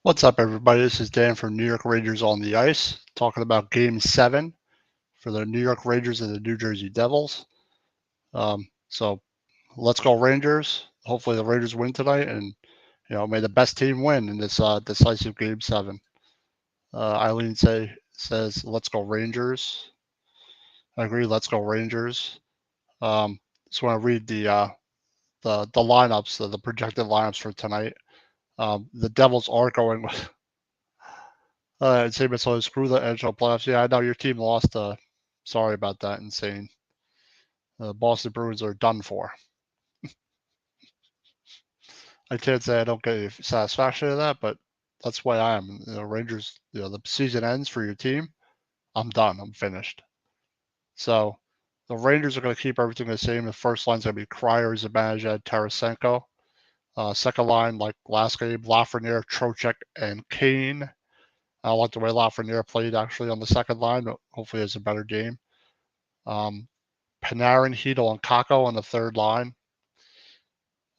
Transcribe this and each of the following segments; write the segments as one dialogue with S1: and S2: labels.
S1: What's up, everybody? This is Dan from New York Rangers on the Ice, talking about Game 7 for the New York Rangers and the New Jersey Devils. So let's go Rangers. Hopefully the Rangers win tonight, and may the best team win in this decisive Game 7. Eileen says, "Let's go Rangers." I agree. Let's go Rangers. Just want to read the lineups, the projected lineups for tonight. The Devils are going with. Same so screw the NHL playoffs. Yeah, I know your team lost. Sorry about that. Insane. The Boston Bruins are done for. I can't say I don't get any satisfaction in that, but that's why I am. Rangers. The season ends for your team. I'm done. I'm finished. So the Rangers are going to keep everything the same. The first line's going to be Cryer, Zibanejad, Tarasenko. Second line, like last game, Lafreniere, Trocheck, and Kane. I like the way Lafreniere played actually on the second line. Hopefully, it's a better game. Panarin, Hedel, and Kakko on the third line.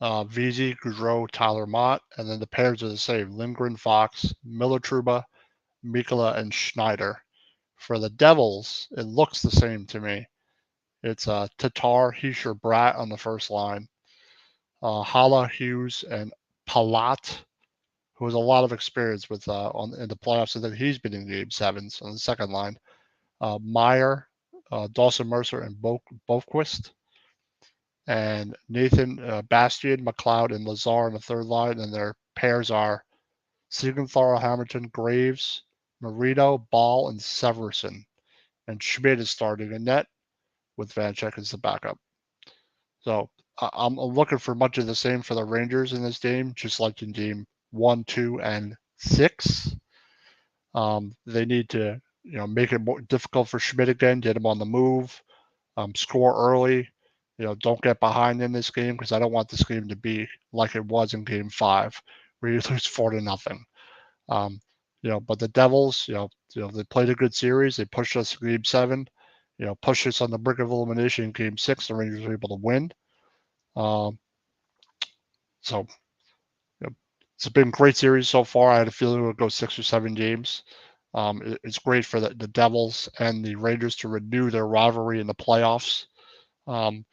S1: VZ, Gaudreau, Tyler Mott, and then the pairs are the same: Lindgren, Fox, Miller, Trouba, Mikkola, and Schneider. For the Devils, it looks the same to me. It's Tatar, Hischier, Bratt on the first line. Hala, Hughes, and Palat, who has a lot of experience with in the playoffs, and then he's been in Game 7s on the second line. Meyer, Dawson Mercer, and Boquist. And Nathan Bastian, McLeod, and Lazar on the third line. And their pairs are Siegenthaler, Hamilton, Graves, Marino, Ball, and Severson. And Schmidt is starting in net with Vanecek as the backup. So I'm looking for much of the same for the Rangers in this game, just like in game 1, 2, and 6. They need to make it more difficult for Schmidt again, get him on the move, score early. Don't get behind in this game, because I don't want this game to be like it was in Game 5, where you lose 4-0. But the Devils, they played a good series. They pushed us in Game 7. Pushed us on the brink of elimination in Game 6. The Rangers were able to win. So it's been a great series so far. I had a feeling it would go 6 or 7 games. It's great for the Devils and the Rangers to renew their rivalry in the playoffs. In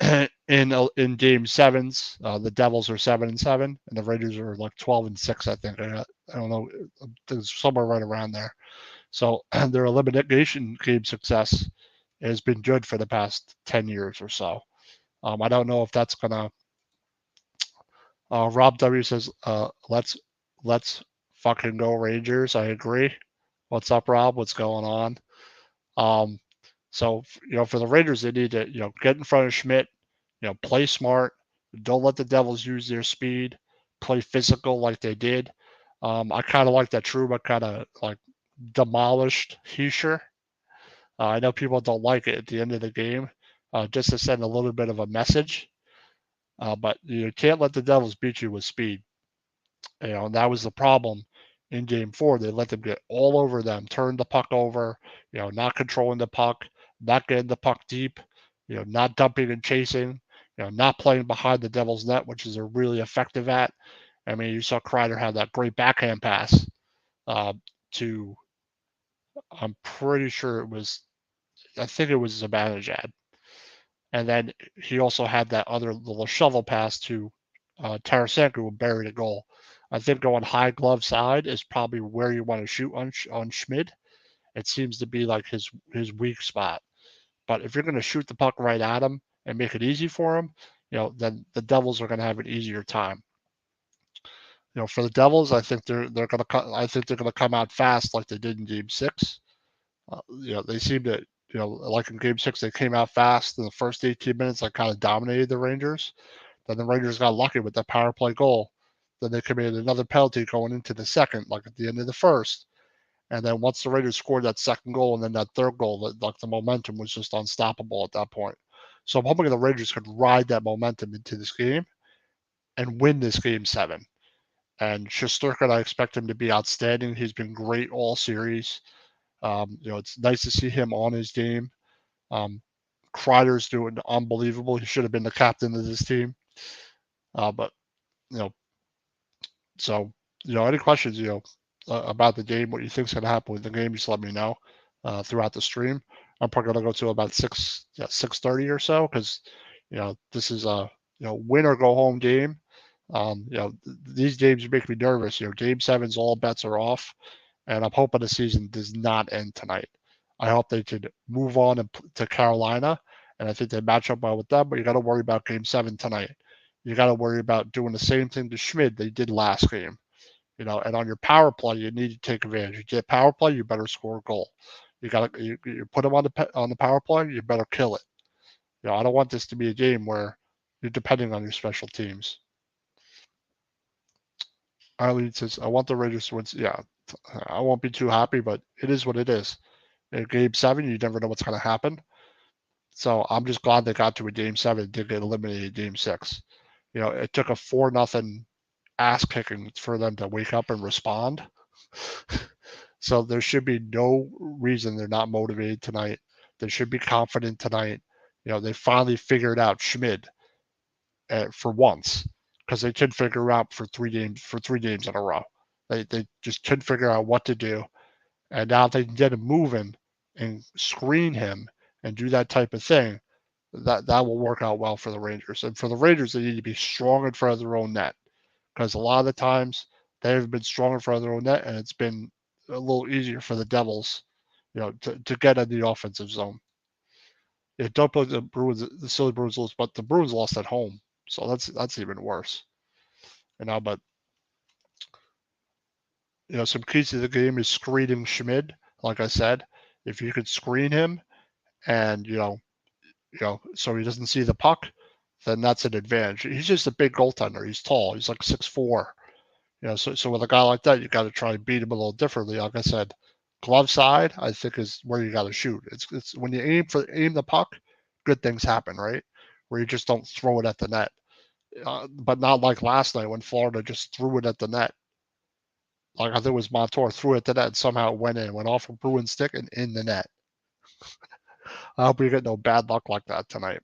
S1: Game 7s, the Devils are 7-7, and the Rangers are like 12-6. I think. I don't know. It's somewhere right around there. So their elimination game success has been good for the past 10 years or so. I don't know if that's gonna. Rob W says, let's fucking go Rangers. I agree. What's up, Rob? What's going on? So for the Rangers, they need to get in front of Schmidt. Play smart. Don't let the Devils use their speed. Play physical like they did. I kind of like that Trouba kind of like demolished Hischier. I know people don't like it at the end of the game, just to send a little bit of a message. But you can't let the Devils beat you with speed. And that was the problem in Game 4. They let them get all over them, turn the puck over, not controlling the puck, not getting the puck deep, not dumping and chasing, not playing behind the Devils' net, which is they're really effective at. I mean, you saw Kreider have that great backhand pass to, I'm pretty sure I think it was Zibanejad. And then he also had that other little shovel pass to Tarasenko, who buried a goal. I think going high glove side is probably where you want to shoot on Schmidt. It seems to be like his weak spot. But if you're going to shoot the puck right at him and make it easy for him, then the Devils are going to have an easier time. For the Devils, I think they're going to come out fast like they did in Game 6. They seem to like in Game 6 they came out fast in the first 18 minutes. Like kind of dominated the Rangers. Then the Rangers got lucky with that power play goal. Then they committed another penalty going into the second, like at the end of the first. And then once the Raiders scored that second goal and then that third goal, like the momentum was just unstoppable at that point. So I'm hoping the Raiders could ride that momentum into this game and win this Game 7. And Shesterkin, I expect him to be outstanding. He's been great all series. It's nice to see him on his game. Kreider's doing unbelievable. He should have been the captain of this team. But so Any questions, about the game, what you think's going to happen with the game, just let me know throughout the stream. I'm probably going to go to about 6:30 or so because this is a win or go home game. These games make me nervous. Game sevens, all bets are off, and I'm hoping the season does not end tonight. I hope they could move on to Carolina, and I think they match up well with them. But you got to worry about Game 7 tonight. You got to worry about doing the same thing to Schmid they did last game. And on your power play, you need to take advantage. You get power play, you better score a goal. You put them on the power play, you better kill it. I don't want this to be a game where you're depending on your special teams. Eileen says, I want the Raiders to win. Yeah, I won't be too happy, but it is what it is. In game 7, you never know what's going to happen. So I'm just glad they got to a game 7, did get eliminated game 6. It took a 4-0 ass kicking for them to wake up and respond. So there should be no reason they're not motivated tonight. They should be confident tonight. They finally figured out Schmid for once because they couldn't figure out for 3 games in a row. They just couldn't figure out what to do, and now they can get him moving and screen him and do that type of thing. That will work out well for the Rangers. And for the Rangers, they need to be strong in front of their own net because a lot of the times they have been strong in front of their own net, and it's been a little easier for the Devils, to get in the offensive zone. Yeah, don't play the Bruins, the silly Bruins lose, but the Bruins lost at home, so that's even worse. But some keys to the game is screening Schmid. Like I said, if you could screen him, and so he doesn't see the puck, then that's an advantage. He's just a big goaltender. He's tall. He's like 6'4". So with a guy like that, you got to try and beat him a little differently. Like I said, glove side, I think is where you got to shoot. It's when you aim the puck, good things happen, right? Where you just don't throw it at the net, but not like last night when Florida just threw it at the net. Like I think it was Montour threw it at the net and somehow it went off a Bruin stick and in the net. I hope we get no bad luck like that tonight.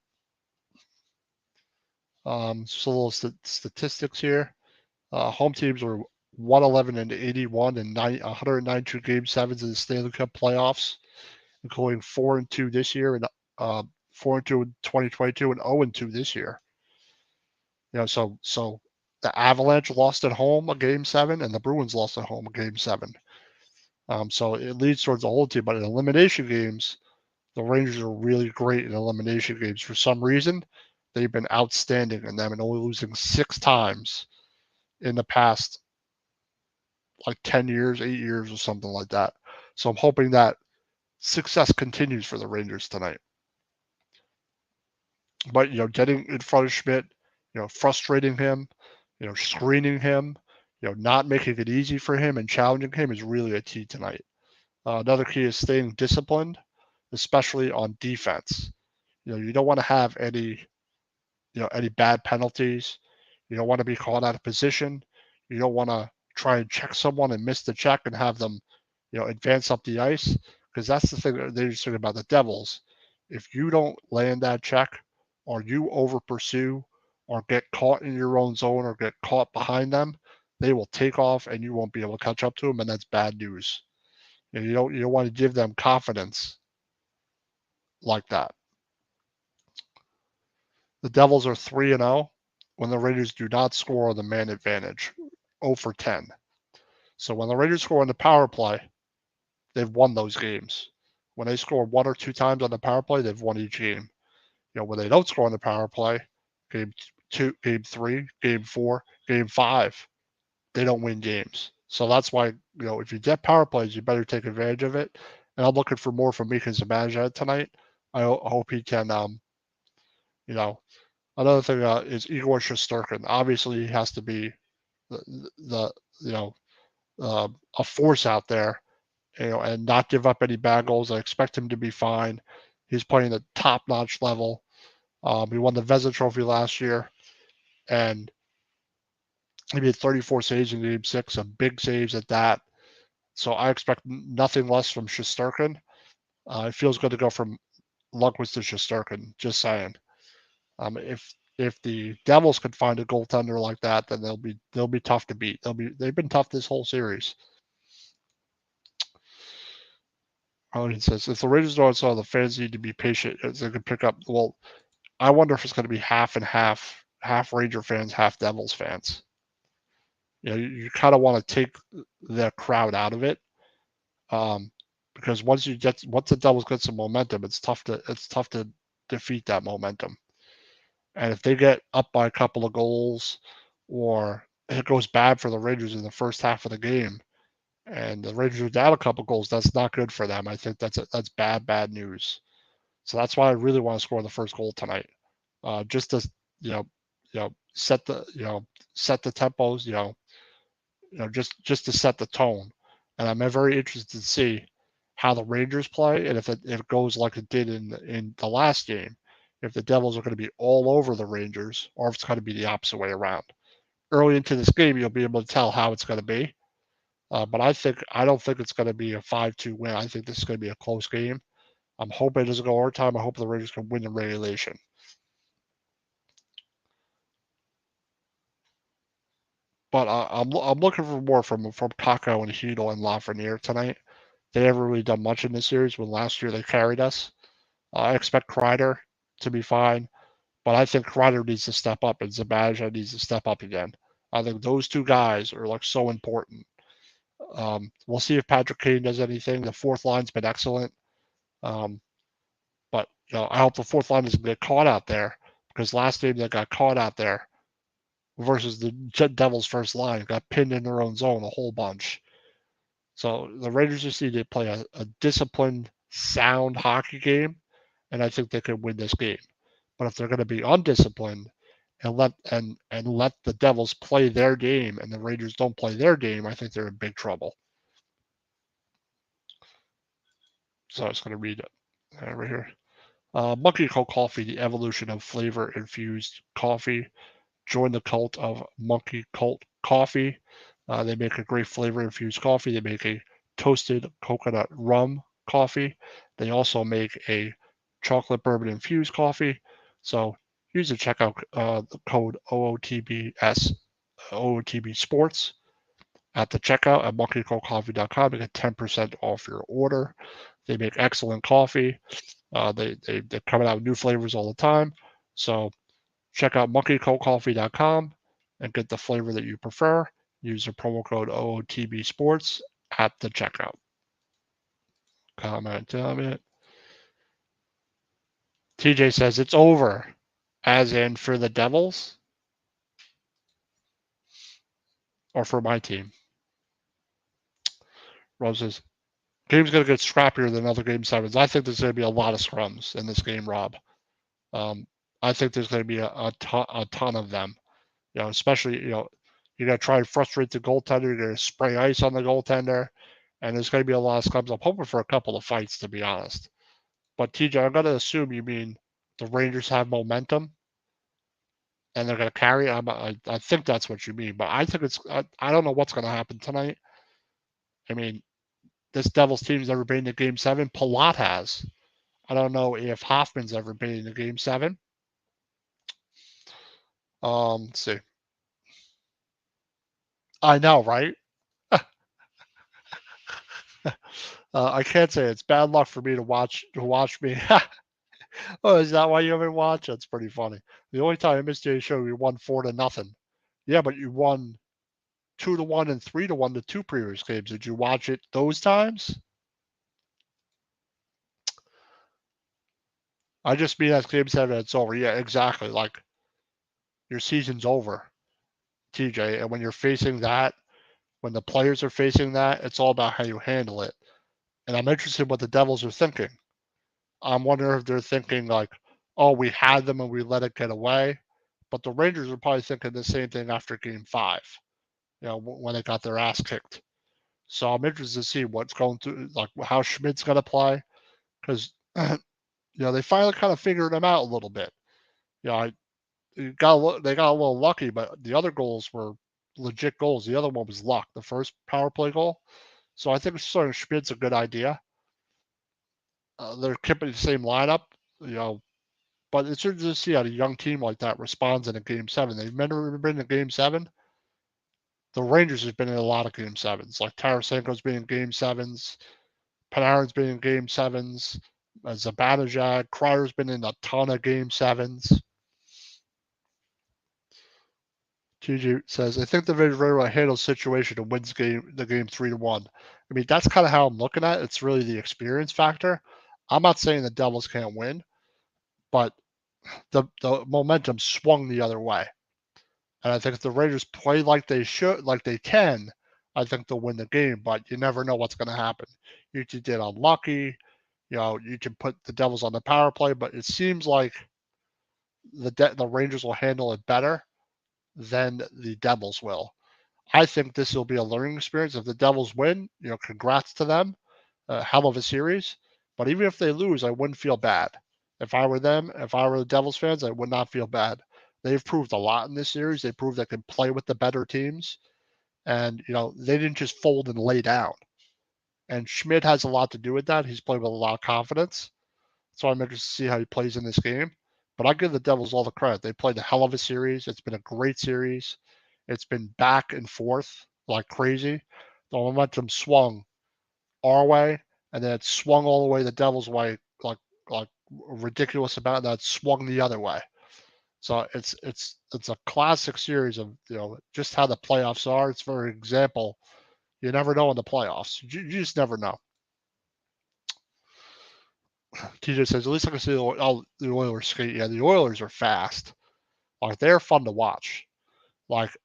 S1: Just a little statistics here. Home teams were 111 and 81 and 192 game sevens in the Stanley Cup playoffs, including 4-2 this year and 4-2 in 2022 and 0-2 this year. So the Avalanche lost at home a game 7 and the Bruins lost at home a game 7. So it leads towards the whole team, but in elimination games, the Rangers are really great in elimination games. For some reason, they've been outstanding in them and only losing 6 times in the past like 10 years, 8 years, or something like that. So I'm hoping that success continues for the Rangers tonight. But, getting in front of Schmidt, frustrating him, screening him, not making it easy for him and challenging him is really a key tonight. Another key is staying disciplined, especially on defense. You don't want to have any bad penalties. You don't want to be caught out of position. You don't want to try and check someone and miss the check and have them, advance up the ice. Because that's the thing that they're saying about the Devils. If you don't land that check, or you over pursue, or get caught in your own zone, or get caught behind them, they will take off and you won't be able to catch up to them, and that's bad news. You don't want to give them confidence like that. The Devils are 3-0 when the Raiders do not score on the man advantage, 0 for 10. So when the Raiders score on the power play, they've won those games. When they score 1 or 2 times on the power play, they've won each game. When they don't score on the power play, game 2, game 3, game 4, game 5, they don't win games. So that's why, if you get power plays, you better take advantage of it. And I'm looking for more from Mika Zibanejad tonight. I hope he can, another thing is Igor Shesterkin. Obviously, he has to be the a force out there, and not give up any bad goals. I expect him to be fine. He's playing at top-notch level. He won the Vezina Trophy last year, and he made 34 saves in Game 6, some big saves at that. So I expect nothing less from Shesterkin. It feels good to go from Lundqvist to Shesterkin, just saying. If if the Devils could find a goaltender like that, then they'll be tough to beat. They've been tough this whole series. It says if the Rangers don't sell, the fans need to be patient as they can pick up. Well, I wonder if it's going to be half and half, half Ranger fans, half Devils fans. You kind of want to take the crowd out of it, because once the Devils get some momentum, it's tough to defeat that momentum. And if they get up by a couple of goals, or it goes bad for the Rangers in the first half of the game, and the Rangers are down a couple goals, that's not good for them. I think that's bad news. So that's why I really want to score the first goal tonight, just to you know set the set the tempos, just to set the tone. And I'm very interested to see how the Rangers play, and if it goes like it did in the last game, if the Devils are going to be all over the Rangers, or if it's going to be the opposite way around. Early into this game, you'll be able to tell how it's going to be. But I don't think it's going to be a 5-2 win. I think this is going to be a close game. I'm hoping it doesn't go overtime. I hope the Rangers can win in regulation. But I'm looking for more from Kakko and Hedel and Lafreniere tonight. They haven't really done much in this series. When last year they carried us. I expect Kreider to be fine, but I think Kreider needs to step up, and Zibanejad needs to step up again. I think those two guys are like so important. We'll see if Patrick Kane does anything. The fourth line's been excellent, um, but I hope the fourth line doesn't get caught out there, because last game they got caught out there versus the Devils' first line got pinned in their own zone a whole bunch. So the Rangers just need to play a disciplined, sound hockey game, and I think they could win this game. But if they're going to be undisciplined and let the Devils play their game, and the Rangers don't play their game, I think they're in big trouble. So I was going to read it over here. Monkey Cold Coffee, the evolution of flavor infused coffee. Join the cult of Monkey Cult Coffee. They make a great flavor infused coffee. They make a toasted coconut rum coffee. They also make a chocolate bourbon infused coffee. So use the checkout code OOTB Sports at the checkout at monkeycoldcoffee.com to get 10% off your order. They make excellent coffee. They're coming out with new flavors all the time. So check out monkeycoldcoffee.com and get the flavor that you prefer. Use the promo code OOTB Sports at the checkout. Comment. TJ says it's over, as in for the Devils or for my team. Rose says, game's going to get scrappier than other game sevens. I think there's going to be a lot of scrums in this game, Rob. I think there's going to be a ton of them. Especially, you're going to try and frustrate the goaltender. You're going to spray ice on the goaltender. And there's going to be a lot of scrums. I'm hoping for a couple of fights, to be honest. But TJ, I'm going to assume you mean the Rangers have momentum and they're going to carry. I think that's what you mean. But I think I don't know what's going to happen tonight. I mean, this Devils team's never been in Game 7. Palat has. I don't know if Hoffman's ever been in Game 7. Let's see. I know, right? I can't say it's bad luck for me to watch me. Oh, is that why you haven't watched? That's pretty funny. The only time I missed a show, you won 4-0. Yeah, but you won 2-1 and 3-1 the two previous games. Did you watch it those times? I just mean as Game 7, it's over. Yeah, exactly. Like your season's over, TJ. And when you're facing that, when the players are facing that, it's all about how you handle it. And I'm interested in what the Devils are thinking. I'm wondering if they're thinking like, oh, we had them and we let it get away. But the Rangers are probably thinking the same thing after Game 5, when they got their ass kicked. So I'm interested to see what's going to, like, how Schmidt's going to play, because they finally kind of figured him out a little bit. They got a little lucky, but the other goals were legit goals. The other one was luck, the first power play goal. So I think starting Schmidt's a good idea. They're keeping the same lineup, But it's interesting to see how a young team like that responds in a Game 7. They've never been in Game 7. The Rangers have been in a lot of Game 7s. Like Tarasenko's been in Game 7s. Panarin's been in Game 7s. Zibanejad. Cryer's been in a ton of Game 7s. TJ says, I think the Rangers will handle the situation and wins the game 3-1. I mean, that's kind of how I'm looking at it. It's really the experience factor. I'm not saying the Devils can't win, but the momentum swung the other way. And I think if the Rangers play like they should, like they can, I think they'll win the game. But you never know what's going to happen. You could get unlucky. You can put the Devils on the power play, but it seems like the Rangers will handle it better than the Devils will. I think this will be a learning experience. If the Devils win, congrats to them. Hell of a series. But even if they lose, I wouldn't feel bad. If I were them, if I were the Devils fans, I would not feel bad. They've proved a lot in this series. They proved they can play with the better teams. And, they didn't just fold and lay down. And Schmidt has a lot to do with that. He's played with a lot of confidence. So I'm interested to see how he plays in this game. But I give the Devils all the credit. They played a hell of a series. It's been a great series. It's been back and forth like crazy. The momentum swung our way, and then it swung all the way the Devils' way, like a ridiculous amount. That swung the other way. So it's a classic series of just how the playoffs are. It's for example, you never know in the playoffs. You just never know. TJ says, at least I can see the Oilers skate. Yeah, the Oilers are fast. Like, they're fun to watch. Like,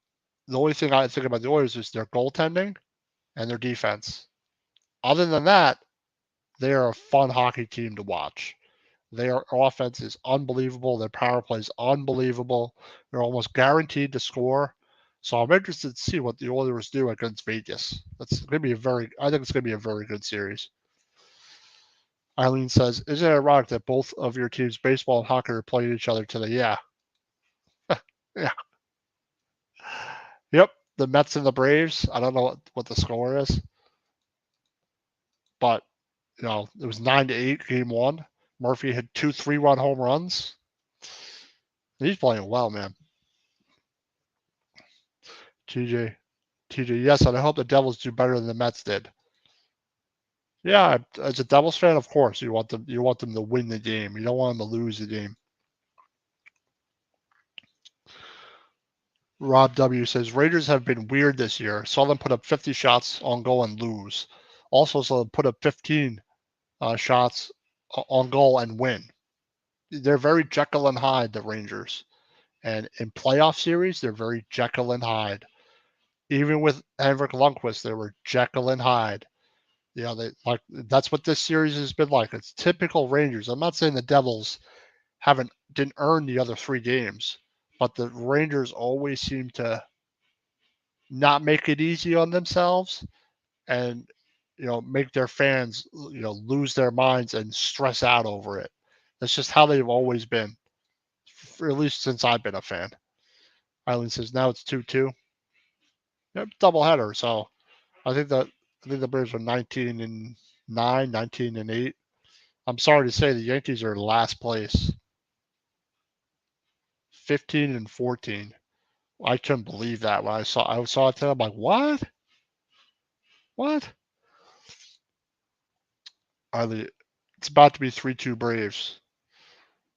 S1: the only thing I think about the Oilers is their goaltending and their defense. Other than that, they are a fun hockey team to watch. Their offense is unbelievable. Their power play is unbelievable. They're almost guaranteed to score. So I'm interested to see what the Oilers do against Vegas. I think it's going to be a very good series. Eileen says, isn't it ironic that both of your teams, baseball and hockey, are playing each other today? Yeah. Yeah. Yep. The Mets and the Braves. I don't know what the score is, but it was 9-8 game 1. Murphy had 2 3-run home runs. He's playing well, man. TJ, yes, and I hope the Devils do better than the Mets did. Yeah, as a Devils fan, of course, you want them to win the game. You don't want them to lose the game. Rob W says, Rangers have been weird this year. Saw them put up 50 shots on goal and lose. Also saw them put up 15 shots on goal and win. They're very Jekyll and Hyde, the Rangers. And in playoff series, they're very Jekyll and Hyde. Even with Henrik Lundqvist, they were Jekyll and Hyde. That's what this series has been like. It's typical Rangers. I'm not saying the Devils didn't earn the other 3 games, but the Rangers always seem to not make it easy on themselves and make their fans lose their minds and stress out over it. That's just how they've always been, for at least since I've been a fan. Eileen says now it's 2-2. Yep, doubleheader. So I think the Bears are 19-9, 19-8. I'm sorry to say the Yankees are last place, 15-14. I couldn't believe that when I saw it today. I'm like, what? What? It's about to be 3-2 Braves.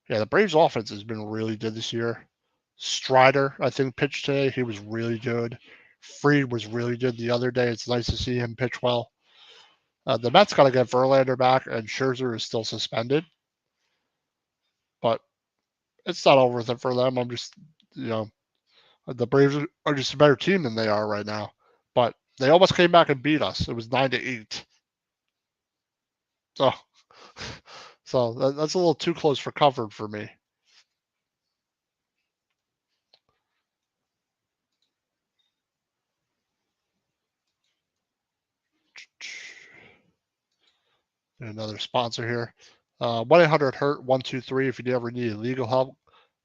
S1: Yeah, the Braves offense has been really good this year. Strider, I think, pitched today. He was really good. Fried was really good the other day. It's nice to see him pitch well. The Mets got to get Verlander back, and Scherzer is still suspended. But it's not over for them. I'm just, the Braves are just a better team than they are right now. But they almost came back and beat us. It was 9-8. So that's a little too close for comfort for me. Another sponsor here. 1-800-HURT-123 if you ever need legal help.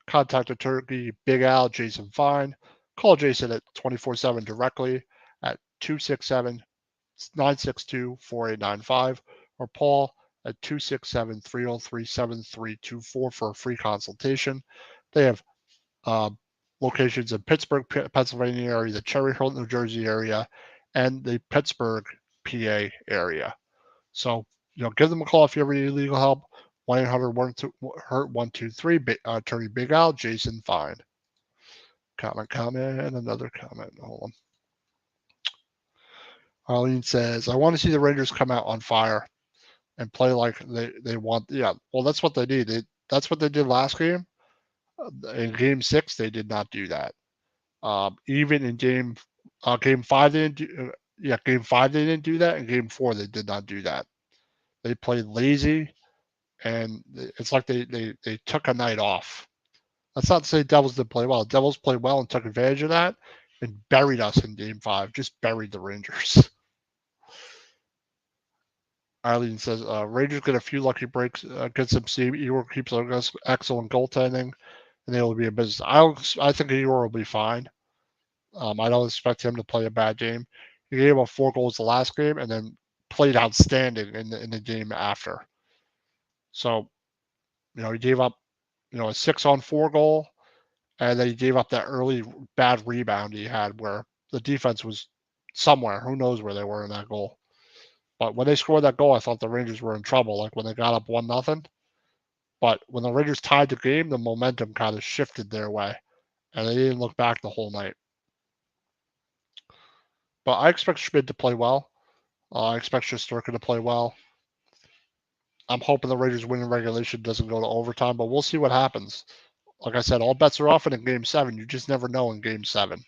S1: Contact attorney Big Al, Jason Fine. Call Jason at 24/7 directly at 267-962-4895 or Paul at 267-303-7324 for a free consultation. They have locations in Pittsburgh, Pennsylvania area, the Cherry Hill, New Jersey area, and the Pittsburgh, PA area. So, give them a call if you ever need legal help. 1-800-HURT-123, attorney Big Al, Jason Fine. Comment, another comment. Hold on. Arlene says, I want to see the Rangers come out on fire and play like they want. Yeah, well, that's what they need. That's what they did last game. In Game 6, they did not do that. Even in Game 5, they didn't do. Game 5 they didn't do that. In Game 4, they did not do that. They played lazy, and it's like they took a night off. That's not to say Devils didn't play well. Devils played well and took advantage of that and buried us in Game 5. Just buried the Rangers. Eileen says, Rangers get a few lucky breaks against some team. Igor keeps excellent goaltending, and they will be in business. I think Igor will be fine. I don't expect him to play a bad game. He gave up 4 goals the last game and then played outstanding in the game after. So, he gave up, a 6-on-4 goal, and then he gave up that early bad rebound he had where the defense was somewhere. Who knows where they were in that goal. But when they scored that goal, I thought the Rangers were in trouble, like when they got up 1-0. But when the Rangers tied the game, the momentum kind of shifted their way, and they didn't look back the whole night. But I expect Schmid to play well. I expect Shesterkin to play well. I'm hoping the Rangers win in regulation doesn't go to overtime, but we'll see what happens. Like I said, all bets are off in Game 7. You just never know in Game 7.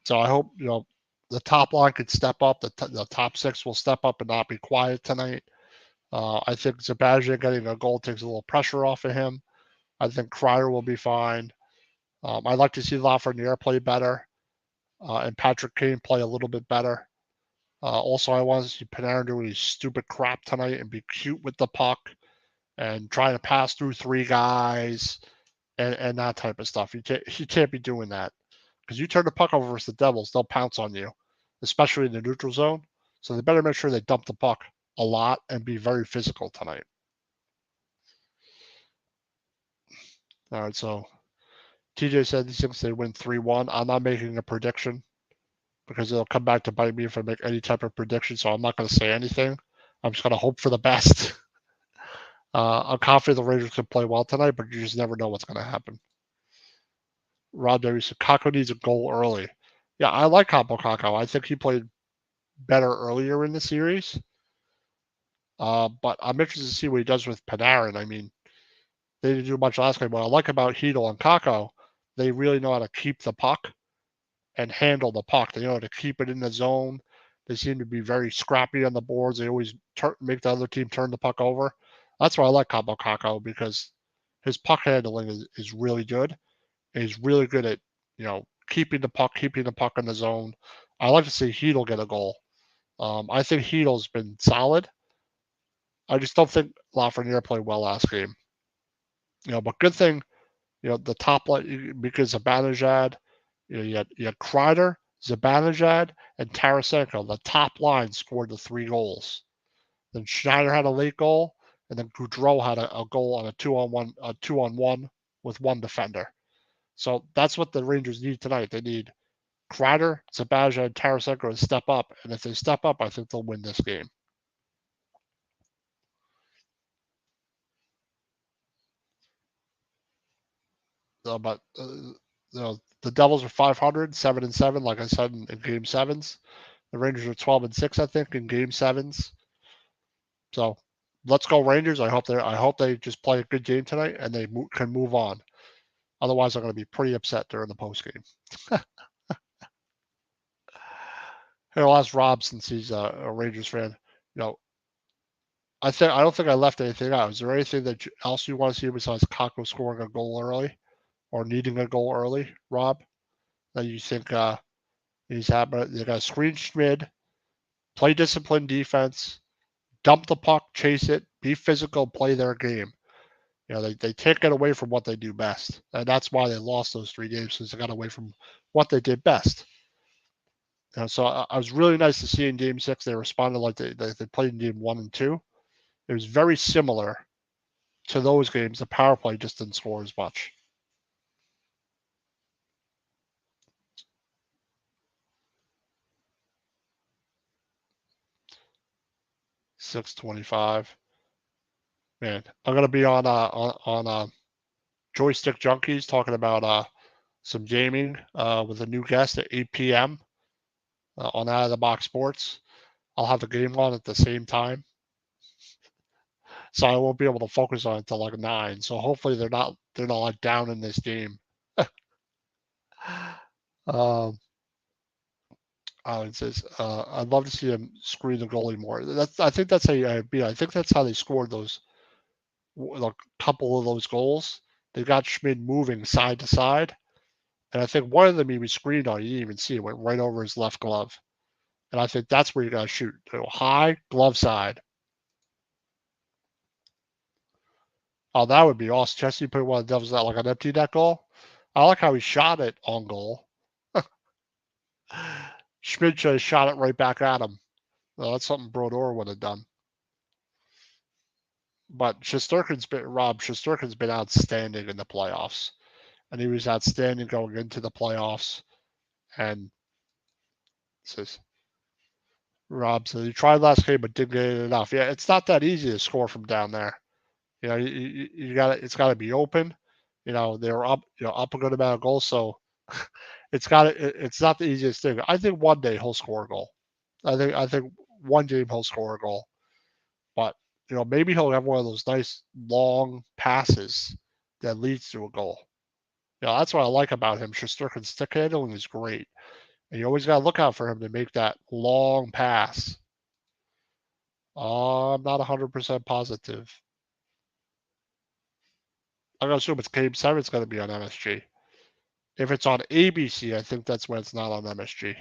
S1: So I hope, the top line could step up. The top 6 will step up and not be quiet tonight. I think Zibanejad getting a goal takes a little pressure off of him. I think Kreider will be fine. I'd like to see Lafreniere play better and Patrick Kane play a little bit better. Also, I want to see Panarin do his stupid crap tonight and be cute with the puck and trying to pass through 3 guys and that type of stuff. You can't be doing that because you turn the puck over versus the Devils, they'll pounce on you, especially in the neutral zone. So they better make sure they dump the puck a lot and be very physical tonight. All right, so TJ said he thinks they win 3-1. I'm not making a prediction because it'll come back to bite me if I make any type of prediction, so I'm not going to say anything. I'm just going to hope for the best. I'm confident the Rangers can play well tonight, but you just never know what's going to happen. Rob Davies said Kakko needs a goal early. Yeah, I like Kakko. I think he played better earlier in the series. But I'm interested to see what he does with Panarin. I mean, they didn't do much last game. What I like about Hedl and Kakko, they really know how to keep the puck and handle the puck. They know how to keep it in the zone. They seem to be very scrappy on the boards. They always make the other team turn the puck over. That's why I like Kakko because his puck handling is really good. And he's really good at keeping the puck in the zone. I like to see Hedl get a goal. I think Hedl's been solid. I just don't think Lafreniere played well last game. But good thing, the top line because Zibanejad, you had Kreider, Zibanejad, and Tarasenko. The top line scored the 3 goals. Then Schneider had a late goal, and then Goudreau had a goal on a 2-on-1 with 1 defender. So that's what the Rangers need tonight. They need Kreider, Zibanejad, and Tarasenko to step up, and if they step up, I think they'll win this game. But the Devils are 500, 7-7, like I said in Game 7s. The Rangers are 12-6, I think, in Game 7s. So let's go Rangers. I hope they just play a good game tonight and they can move on. Otherwise, I'm going to be pretty upset during the post game. Here, I'll ask Rob since he's a Rangers fan. I don't think I left anything out. Is there anything else you want to see besides Kakko scoring a goal early or needing a goal early, Rob? That you think he's happening? They got to screen Schmid, play disciplined defense, dump the puck, chase it, be physical, play their game. They can't get away from what they do best, and that's why they lost those 3 games because they got away from what they did best. So I was really nice to see in Game 6 they responded like they played in Game 1 and 2. it was very similar to those games. The power play just didn't score as much. $6.25. Man, I'm gonna be on Joystick Junkies talking about some gaming with a new guest at 8 p.m. On Out of the Box Sports. I'll have the game on at the same time, so I won't be able to focus on it until like 9. So hopefully they're not like down in this game. um, it says I'd love to see them screen the goalie more. I think that's how I beat. I think that's how they scored those a couple of those goals. They got Schmid moving side to side, and I think one of them he was screened on. You didn't even see it, went right over his left glove. And I think that's where you got to shoot. High glove side. Oh, that would be awesome. Chesney put one of the Devils out like an empty net goal. I like how he shot it on goal. Schmid just shot it right back at him. Well, that's something Brodeur would have done. But Rob Shesterkin's been outstanding in the playoffs. And he was outstanding going into the playoffs. And says Rob says he tried last game but didn't get it enough. Yeah, it's not that easy to score from down there. You know, you got it's got to be open. You know, they were up, up a good amount of goals, so it's not the easiest thing. I think one day he'll score a goal. I think one game he'll score a goal, but maybe he'll have one of those nice long passes that leads to a goal. That's what I like about him. Shesterkin's stick handling is great, and you always got to look out for him to make that long pass. I'm not 100% positive. I'm gonna assume it's Game 7. It's gonna be on MSG. If it's on ABC, I think that's when it's not on MSG.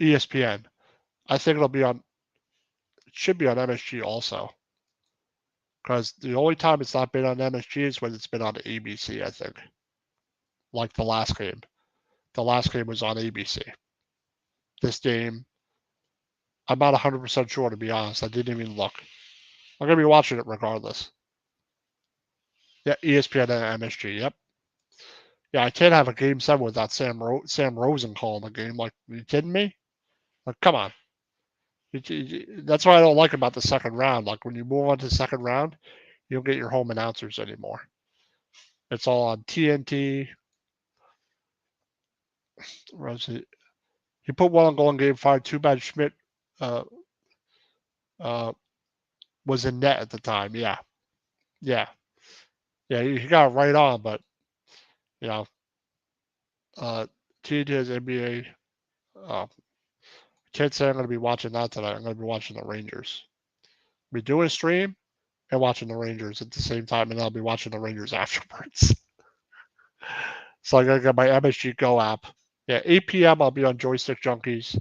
S1: ESPN. I think it should be on MSG also. Because the only time it's not been on MSG is when it's been on ABC, I think. Like the last game. The last game was on ABC. This game, I'm not 100% sure, to be honest. I didn't even look. I'm going to be watching it regardless. Yeah, ESPN and MSG, yep. Yeah, I can't have a Game 7 without Sam Rosen calling the game. Like, are you kidding me? Like, come on. That's what I don't like about the second round. Like, when you move on to the second round, you don't get your home announcers anymore. It's all on TNT. He put one on goal in Game 5. Too bad Schmidt uh, was in net at the time. Yeah. He got it right on, but TNT has NBA. Can't say I'm going to be watching that tonight. I'm going to be watching the Rangers. Be doing a stream and watching the Rangers at the same time, and I'll be watching the Rangers afterwards. So I got to get my MSG Go app. Yeah, 8 p.m. I'll be on Joystick Junkies,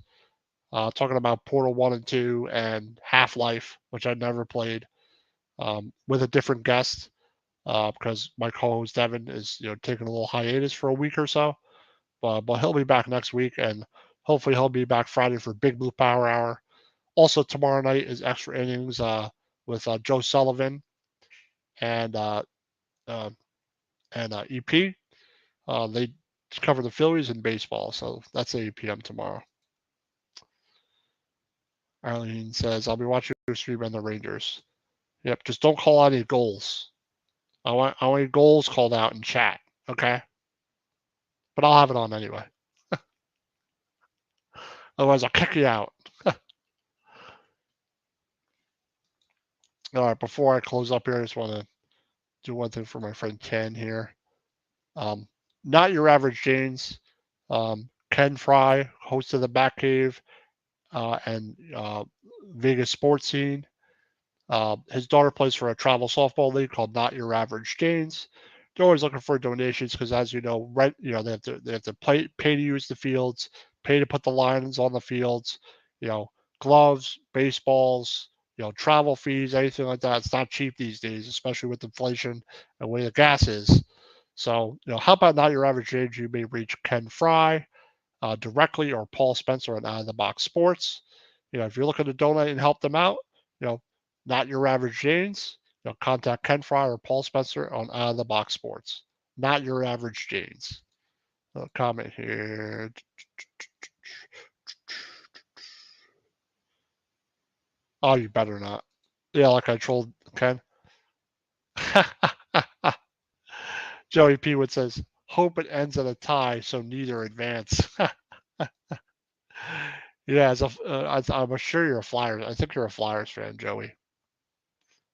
S1: talking about Portal 1 and 2 and Half-Life, which I never played, with a different guest, because my co-host Devin is taking a little hiatus for a week or so. But he'll be back next week, and hopefully he'll be back Friday for Big Blue Power Hour. Also tomorrow night is Extra Innings with Joe Sullivan and EP. They cover the Phillies and baseball, so that's 8 p.m. tomorrow. Arlene says, I'll be watching your stream on the Rangers. Yep, just don't call out any goals. I want goals called out in chat, okay? But I'll have it on anyway. Otherwise, I'll kick you out. All right, before I close up here, I just want to do one thing for my friend Ken here. Not Your Average Janes. Ken Fry, host of the Batcave and Vegas Sports Scene. His daughter plays for a travel softball league called Not Your Average Janes. They're always looking for donations because, as you know, they have to pay to use the fields, pay to put the lines on the fields, gloves, baseballs, travel fees, anything like that. It's not cheap these days, especially with inflation and the way the gas is. So, how about Not Your Average Janes? You may reach Ken Fry directly or Paul Spencer on Out of the Box Sports. If you're looking to donate and help them out, not your average Janes, contact Ken Fry or Paul Spencer on Out of the Box Sports. Not your average Janes. Comment here. Oh, you better not. Yeah, like I trolled Ken. Joey P. Wood says, hope it ends in a tie so neither advance. Yeah, I'm sure you're a Flyers. I think you're a Flyers fan, Joey.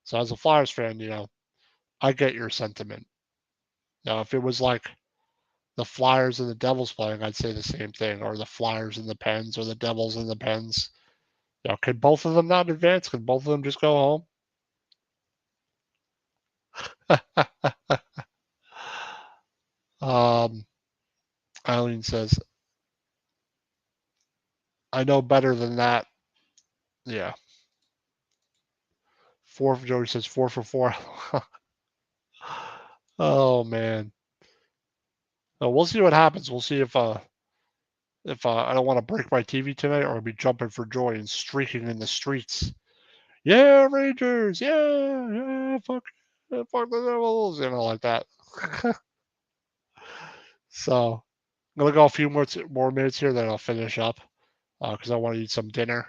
S1: So as a Flyers fan, I get your sentiment. Now, if it was like the Flyers and the Devils playing, I'd say the same thing, or the Flyers and the Pens, or the Devils and the Pens. Could both of them not advance? Could both of them just go home? Eileen says, I know better than that. Yeah. Joey says 4 for 4. Oh man. We'll see what happens. We'll see if I don't want to break my TV tonight, or I'll be jumping for joy and streaking in the streets. Yeah, Rangers. Yeah. Fuck the Devils. Like that. So I'm gonna go a few more minutes here, then I'll finish up because I want to eat some dinner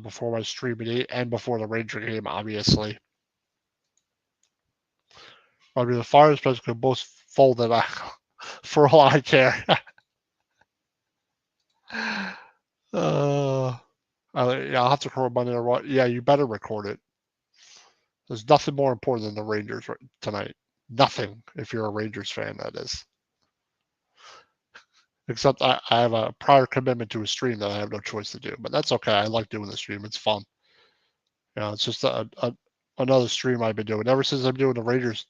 S1: before my stream at 8 and before the Ranger game, obviously. I mean, the Flyers players could both fold it for all I care. I'll have to record Monday or what? Yeah, you better record it. There's nothing more important than the Rangers tonight. Nothing, if you're a Rangers fan, that is. Except I have a prior commitment to a stream that I have no choice to do, but that's okay. I like doing the stream. It's fun. It's just another stream I've been doing ever since I'm doing the Rangers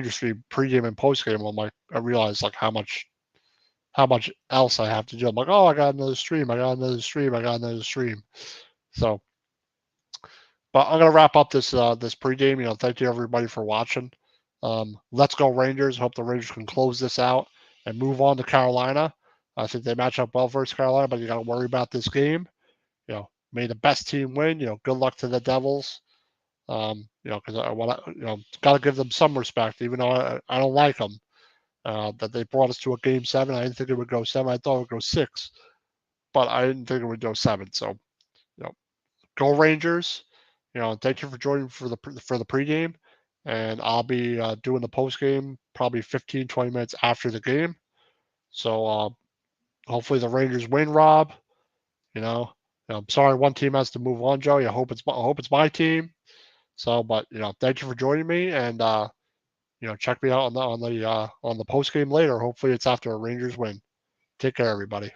S1: stream pregame and postgame. I realized like how much else I have to do. I'm like, oh, I got another stream. So, but I'm gonna wrap up this pregame. Thank you everybody for watching. Let's go Rangers. Hope the Rangers can close this out and move on to Carolina. I think they match up well versus Carolina, but you got to worry about this game. May the best team win. Good luck to the Devils. Because I want to, got to give them some respect, even though I don't like them. That they brought us to a game 7. I didn't think it would go 7. I thought it would go 6, but I didn't think it would go 7. So, go Rangers. Thank you for joining for the pregame, and I'll be doing the postgame probably 15, 20 minutes after the game. So hopefully the Rangers win, Rob. I'm sorry one team has to move on, Joey. I hope it's my team. So, but thank you for joining me, and check me out on the post game later. Hopefully, it's after a Rangers win. Take care, everybody.